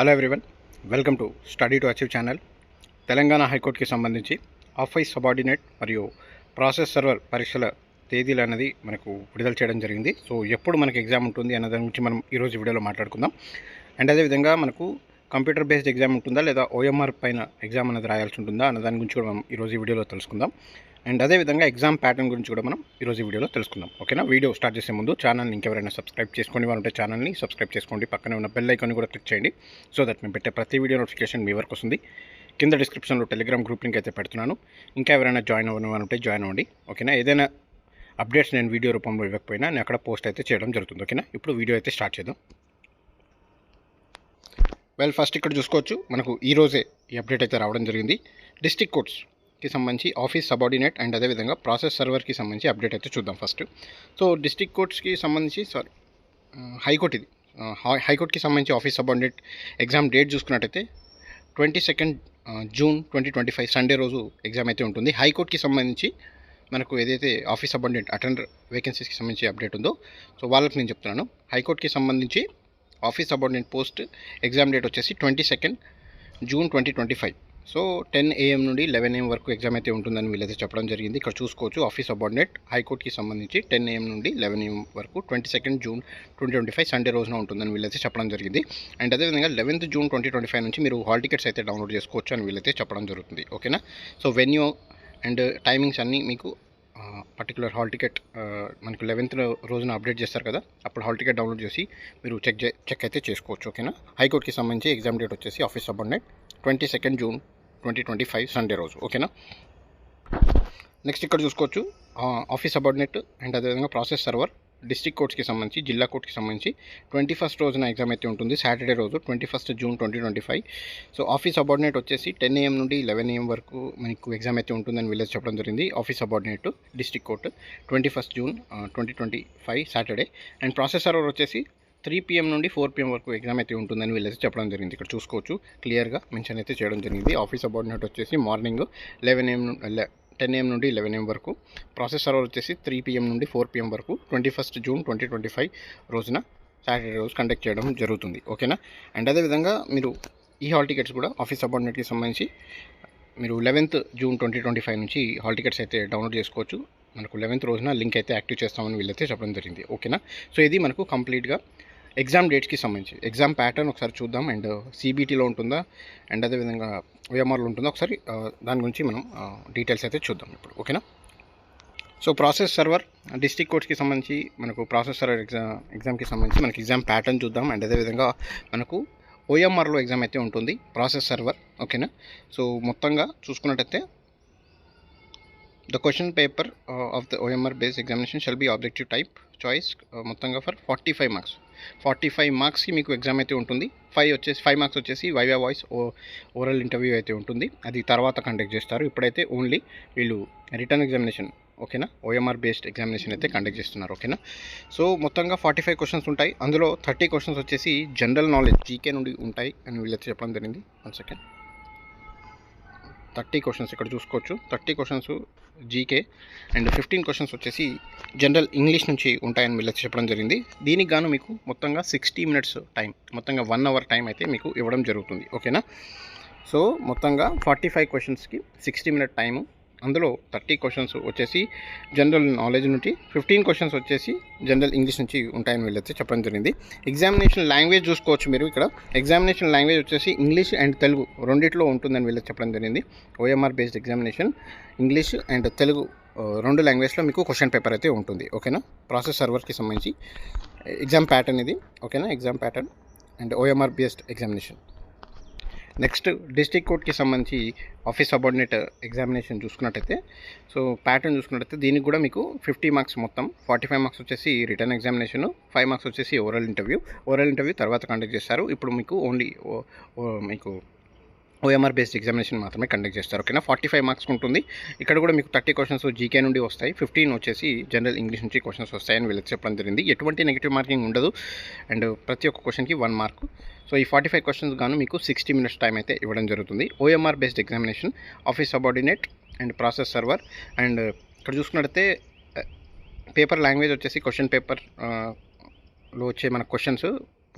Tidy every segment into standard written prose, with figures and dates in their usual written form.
Hello everyone, welcome to study to achieve channel. Telangana హైకోర్టుకి సంబంధించి office subordinate మరియు process server పరీక్షల తేదీలు అనేది మనకు విడుదల చేయడం జరిగింది. సో ఎప్పుడు మనకి ఎగ్జామ్ ఉంటుంది అన్న దాని గురించి మనం ఈరోజు వీడియోలో మాట్లాడుకుందాం. అండ్ అదేవిధంగా మనకు కంప్యూటర్ బేస్డ్ ఎగ్జామ్ ఉంటుందా లేదా ఓఎంఆర్ పైన ఎగ్జామ్ అనేది రాయాల్సి ఉంటుందా అన్న దాని గురించి కూడా మనం ఈరోజు ఈ వీడియోలో తెలుసుకుందాం. అండ్ అదేవిధంగా ఎగ్జామ్ ప్యాటర్న్ గురించి కూడా మనం ఈరోజు ఈ వీడియోలో తెలుసుకుందాం. ఓకేనా? వీడియో స్టార్ట్ చేసే ముందు ఛానల్ని ఇంకెవరైనా సబ్స్క్రైబ్ చేసుకోండి వారంటే ఛానల్ని సబ్స్క్రైబ్ చేసుకోండి, పక్కనే ఉన్న బెల్ ఐకాన్ని కూడా క్లిక్ చేయండి సో దట్ మేము పెట్టే ప్రతి వీడియో నోటిఫికేషన్ మీ వరకు వస్తుంది. కింద డిస్క్రిప్షన్లో టెలిగ్రామ్ గ్రూప్ లింక్ అయితే పెడుతున్నాను, ఇంకా ఎవరైనా జాయిన్ అవ్వనుంటే జాయిన్ అవ్వండి. ఓకేనా? ఏదైనా అప్డేట్స్ నేను వీడియో రూపంలో ఇవ్వకపోయినా నేను అక్కడ పోస్ట్ అయితే చేయడం జరుగుతుంది. ఓకేనా? ఇప్పుడు వీడియో అయితే స్టార్ట్ చేద్దాం. ఫస్ట్ ఇక్కడ చూసుకోవచ్చు, మనకు ఈరోజే ఈ అప్డేట్ అయితే రావడం జరిగింది. డిస్ట్రిక్ట్ కోర్ట్స్కి సంబంధించి ఆఫీస్ సబార్డినేట్ అండ్ అదేవిధంగా ప్రాసెస్ సర్వర్కి సంబంధించి అప్డేట్ అయితే చూద్దాం ఫస్ట్. సో డిస్ట్రిక్ట్ కోర్ట్స్కి సంబంధించి హైకోర్టు ఇది హైకోర్టుకి సంబంధించి ఆఫీస్ సబార్డినేట్ ఎగ్జామ్ డేట్ చూసుకున్నట్టయితే 22 జూన్ 2025 సండే రోజు ఎగ్జామ్ అయితే ఉంటుంది. హైకోర్టుకి సంబంధించి మనకు ఏదైతే ఆఫీస్ సబార్డినేట్ అటెండర్ వేకెన్సీస్కి సంబంధించి అప్డేట్ ఉందో సో వాళ్ళకి నేను చెప్తున్నాను. హైకోర్టుకి సంబంధించి office subordinate post exam date వచ్చేసి 22 జూన్ 2025. సో 10 AM నుండి 11 AM వరకు ఎగ్జామ్ అయితే ఉంటుందని వీళ్ళైతే చెప్పడం జరిగింది. ఇక్కడ చూసుకోవచ్చు, ఆఫీస్ సబార్డినేట్ హైకోర్టుకి సంబంధించి 10 AM నుండి 11 AM వరకు 22 జూన్ 2025 సండే రోజున ఉంటుందని వీళ్ళైతే చెప్పడం జరిగింది. అండ్ అదేవిధంగా 11th జూన్ 2025 నుంచి మీరు హాల్ టికెట్స్ అయితే డౌన్లోడ్ చేసుకోవచ్చు అని వీళ్ళైతే చెప్పడం జరుగుతుంది. ఓకేనా? సో వెన్యూ అండ్ టైమింగ్స్ అన్నీ మీకు పర్టికులర్ హాల్ టికెట్ మనకు 11th రోజున అప్డేట్ చేస్తారు కదా, అప్పుడు హాల్ టికెట్ డౌన్లోడ్ చేసి మీరు చెక్ అయితే చేసుకోవచ్చు. ఓకేనా? హైకోర్టుకి సంబంధించి ఎగ్జామ్ డేట్ వచ్చేసి ఆఫీస్ సబార్డినేట్ 22 జూన్ 2025 సండే రోజు. ఓకేనా? నెక్స్ట్ ఇక్కడ చూసుకోవచ్చు, ఆఫీస్ సబార్డినేట్ అండ్ అదేవిధంగా ప్రాసెస్ సర్వర్ డిస్ట్రిక్ట్ కోర్ట్స్కి సంబంధించి జిల్లా కోర్టుకి సంబంధించి 21st రోజున ఎగ్జామ్ అయితే ఉంటుంది, సాటర్డే రోజు 21 జూన్ 2025. సో ఆఫీస్ సబార్డినేట్ వచ్చేసి 10 AM నుండి 11 AM వరకు మనకు ఎగ్జామ్ అయితే ఉంటుందని వీళ్ళకి చెప్పడం జరిగింది. Office subordinate district court 21 June 2025 Saturday. And process server వచ్చేసి 3 PM నుండి 4 PM వరకు ఎగ్జామ్ అయితే ఉంటుందని వీళ్ళైతే చెప్పడం జరిగింది. ఇక్కడ చూసుకోవచ్చు, క్లియర్గా మెన్షన్ అయితే చేయడం జరిగింది. ఆఫీస్ సబార్డినేట్ వచ్చేసి మార్నింగ్ 10 AM నుండి 11 AM వరకు, ప్రాసెస్ సర్వర్ వచ్చేసి 3 PM నుండి 4 PM వరకు 21 జూన్ 2025 రోజున సాటర్డే రోజు కండక్ట్ చేయడం జరుగుతుంది. ఓకేనా? అండ్ అదేవిధంగా మీరు ఈ హాల్ టికెట్స్ కూడా ఆఫీస్ సబార్డినేట్కి సంబంధించి మీరు 11th జూన్ 2025 నుంచి హాల్ టికెట్స్ అయితే డౌన్లోడ్ చేసుకోవచ్చు. మనకు 11th రోజున లింక్ అయితే యాక్టివ్ చేస్తామని వీళ్ళైతే చెప్పడం జరిగింది. ఓకేనా? సో ఇది మనకు కంప్లీట్గా ఎగ్జామ్ డేట్స్కి సంబంధించి ఎగ్జామ్ ప్యాటర్న్ ఒకసారి చూద్దాం. అండ్ CBTలో ఉంటుందా అండ్ అదేవిధంగా OMRలో ఉంటుందా ఒకసారి దాని గురించి మనం డీటెయిల్స్ అయితే చూద్దాం ఇప్పుడు. ఓకేనా? సో ప్రాసెస్ సర్వర్ డిస్ట్రిక్ట్ కోర్ట్స్కి సంబంధించి మనకు ప్రాసెస్ సర్వర్ ఎగ్జామ్కి సంబంధించి మనకి ఎగ్జామ్ ప్యాటర్న్ చూద్దాం. అండ్ అదేవిధంగా మనకు OMRలో ఎగ్జామ్ అయితే ఉంటుంది ప్రాసెస్ సర్వర్. ఓకేనా? సో మొత్తంగా చూసుకున్నట్టయితే the question paper of the OMR based examination shall be objective type choice మొత్తంగా ఫర్ 45 మార్క్స్. 45 మార్క్స్కి మీకు ఎగ్జామ్ అయితే ఉంటుంది. 5 మార్క్స్ వచ్చేసి వైవా వాయిస్ ఓరల్ ఇంటర్వ్యూ అయితే ఉంటుంది, అది తర్వాత కండక్ట్ చేస్తారు. ఇప్పుడైతే ఓన్లీ వీళ్ళు రిటర్న్ ఎగ్జామినేషన్, ఓకేనా, OMR బేస్డ్ ఎగ్జామినేషన్ అయితే కండక్ట్ చేస్తున్నారు. ఓకేనా? సో మొత్తంగా 45 క్వశ్చన్స్ ఉంటాయి. అందులో 30 క్వశ్చన్స్ వచ్చేసి జనరల్ నాలెడ్జ్ జీకే నుండి ఉంటాయి అని వీళ్ళైతే చెప్పడం జరిగింది. 1 సెకండ్. 30 క్వశ్చన్స్ ఇక్కడ చూసుకోవచ్చు, 30 క్వశ్చన్స్ జీకే అండ్ 15 క్వశ్చన్స్ వచ్చేసి జనరల్ ఇంగ్లీష్ నుంచి ఉంటాయని వీళ్ళకి చెప్పడం జరిగింది. దీనికి గాను మీకు మొత్తంగా 60 minutes టైం, మొత్తంగా 1 hour టైం అయితే మీకు ఇవ్వడం జరుగుతుంది. ఓకేనా? సో మొత్తంగా 45 క్వశ్చన్స్కి 60 minute టైము, అందులో 30 క్వశ్చన్స్ వచ్చేసి జనరల్ నాలెడ్జ్ నుంచి, 15 క్వశ్చన్స్ వచ్చేసి జనరల్ ఇంగ్లీష్ నుంచి ఉంటాయని వీళ్ళైతే చెప్పడం జరిగింది. ఎగ్జామినేషన్ లాంగ్వేజ్ చూసుకోవచ్చు మీరు ఇక్కడ. ఎగ్జామినేషన్ లాంగ్వేజ్ వచ్చేసి ఇంగ్లీష్ అండ్ తెలుగు రెండిట్లో ఉంటుందని వీళ్ళకి చెప్పడం జరిగింది. OMR based examination English and Telugu 2 లాంగ్వేజ్లో మీకు క్వశ్చన్ పేపర్ అయితే ఉంటుంది. ఓకేనా? ప్రాసెస్ సర్వర్కి సంబంధించి ఎగ్జామ్ ప్యాటర్న్ ఇది. ఓకేనా? Exam pattern and OMR based examination. Next district కోర్ట్కి సంబంధించి ఆఫీస్ సబార్డినేట్ ఎగ్జామినేషన్ చూసుకున్నట్టయితే, సో ప్యాటర్న్ చూసుకున్నట్టయితే దీనికి కూడా మీకు 50 మార్క్స్, మొత్తం 45 మార్క్స్ వచ్చేసి రిటర్న్ ఎగ్జామినేషన్, 5 మార్క్స్ వచ్చేసి ఓరల్ ఇంటర్వ్యూ తర్వాత కండక్ట్ చేస్తారు. ఇప్పుడు మీకు ఓన్లీ మీకు OMR బేస్డ్ ఎగ్జామినేషన్ మాత్రమే కండక్ట్ చేస్తారు. ఓకేనా? 45 మార్క్స్ ఉంటుంది. ఇక్కడ కూడా మీకు 30 క్వశ్చన్స్ జీకే నుండి వస్తాయి, 15 వచ్చేసి జనరల్ ఇంగ్లీష్ నుంచి క్వశ్చన్స్ వస్తాయని వీళ్ళకి చెప్పడం జరిగింది. ఎటువంటి నెగిటివ్ మార్కింగ్ ఉండదు అండ్ ప్రతి ఒక్క క్వశ్చన్కి 1 మార్క్. సో ఈ 45 క్వశ్చన్స్ గాను మీకు 60 minutes టైం అయితే ఇవ్వడం జరుగుతుంది. OMR based examination office subordinate and process server. And ఇక్కడ చూసుకున్నట్టయితే పేపర్ లాంగ్వేజ్ వచ్చేసి క్వశ్చన్ పేపర్లో వచ్చే మన క్వశ్చన్స్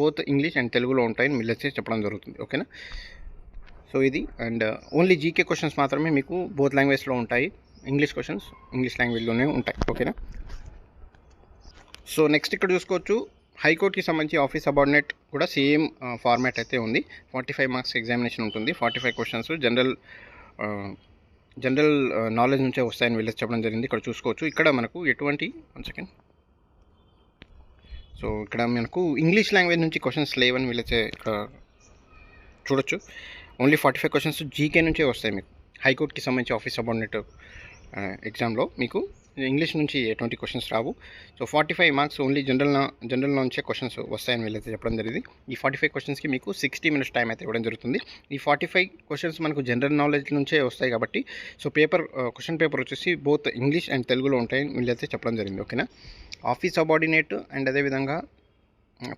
బోత్ ఇంగ్లీష్ అండ్ తెలుగులో ఉంటాయని వీళ్ళైతే చెప్పడం జరుగుతుంది. ఓకేనా. సో ఇది అండ్ ఓన్లీ జీకే క్వశ్చన్స్ మాత్రమే మీకు బోత్ లాంగ్వేజ్లో ఉంటాయి. ఇంగ్లీష్ క్వశ్చన్స్ ఇంగ్లీష్ లాంగ్వేజ్లోనే ఉంటాయి. ఓకేనా. సో నెక్స్ట్ ఇక్కడ చూసుకోవచ్చు, హైకోర్టుకి సంబంధించి ఆఫీస్ సబార్డినేట్ కూడా సేమ్ ఫార్మాట్ అయితే ఉంది. 45 మార్క్స్ ఎగ్జామినేషన్ ఉంటుంది. 45 క్వశ్చన్స్ జనరల్ నాలెడ్జ్ నుంచే వస్తాయని వీళ్ళకి చెప్పడం జరిగింది. ఇక్కడ చూసుకోవచ్చు, ఇక్కడ మనకు ఎటువంటి 1 సెకండ్. సో ఇక్కడ మనకు ఇంగ్లీష్ లాంగ్వేజ్ నుంచి క్వశ్చన్స్ లేవని వీళ్ళైతే ఇక్కడ చూడొచ్చు. ఓన్లీ 45 క్వశ్చన్స్ జీకే నుంచే వస్తాయి మీకు. హైకోర్టుకి సంబంధించి ఆఫీస్ సబార్డినేట్ ఎగ్జామ్లో మీకు ఇంగ్లీష్ నుంచి ఎటువంటి క్వశ్చన్స్ రావు. సో 45 మార్క్స్ ఓన్లీ జనరల్ నుంచే క్వశ్చన్స్ వస్తాయని వీళ్ళైతే చెప్పడం జరిగింది. ఈ 45 క్వశ్చన్స్కి మీకు 60 మినిట్స్ టైం అయితే ఇవ్వడం జరుగుతుంది. ఈ 45 క్వశ్చన్స్ మనకు జనరల్ నాలెడ్జ్ నుంచే వస్తాయి కాబట్టి సో క్వశ్చన్ పేపర్ వచ్చేసి బోత్ ఇంగ్లీష్ అండ్ తెలుగులో ఉంటాయని వీళ్ళైతే చెప్పడం జరిగింది. ఓకేనా. ఆఫీస్ సబార్డినేట్ అండ్ అదేవిధంగా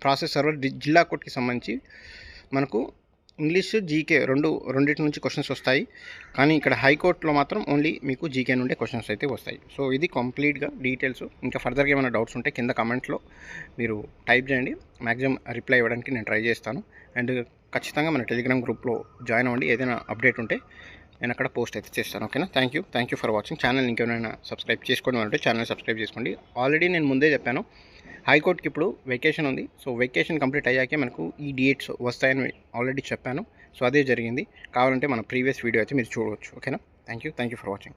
ప్రాసెస్ సర్వర్ జిల్లా కోర్టుకి సంబంధించి మనకు ఇంగ్లీష్ జీకే రెండింటి నుంచి క్వశ్చన్స్ వస్తాయి. కానీ ఇక్కడ హైకోర్టులో మాత్రం ఓన్లీ మీకు జీకే నుండే క్వశ్చన్స్ అయితే వస్తాయి. సో ఇది కంప్లీట్గా డీటెయిల్స్. ఇంకా ఫర్దర్గా ఏమైనా డౌట్స్ ఉంటే కింద కమెంట్లో మీరు టైప్ చేయండి. మ్యాక్సిమం రిప్లై ఇవ్వడానికి నేను ట్రై చేస్తాను. అండ్ ఖచ్చితంగా మన టెలిగ్రామ్ గ్రూప్లో జాయిన్ అవ్వండి. ఏదైనా అప్డేట్ ఉంటే నేను అక్కడ పోస్ట్ అయితే చేస్తాను. ఓకేనా. Thank you for watching. Channel ఇంకేమైనా సబ్స్క్రైబ్ చేసుకోండి అంటే ఛానల్ సబ్స్క్రైబ్ చేసుకోండి. ఆల్రెడీ నేను ముందే చెప్పాను, హైకోర్టుకి ఇప్పుడు వెకేషన్ ఉంది. సో వెకేషన్ కంప్లీట్ అయ్యాకే మనకు ఈ డేట్స్ వస్తాయని ఆల్రెడీ చెప్పాను. సో అదే జరిగింది. కావాలంటే మన ప్రీవియస్ వీడియో అయితే మీరు చూడవచ్చు. ఓకేనా. Thank you for watching.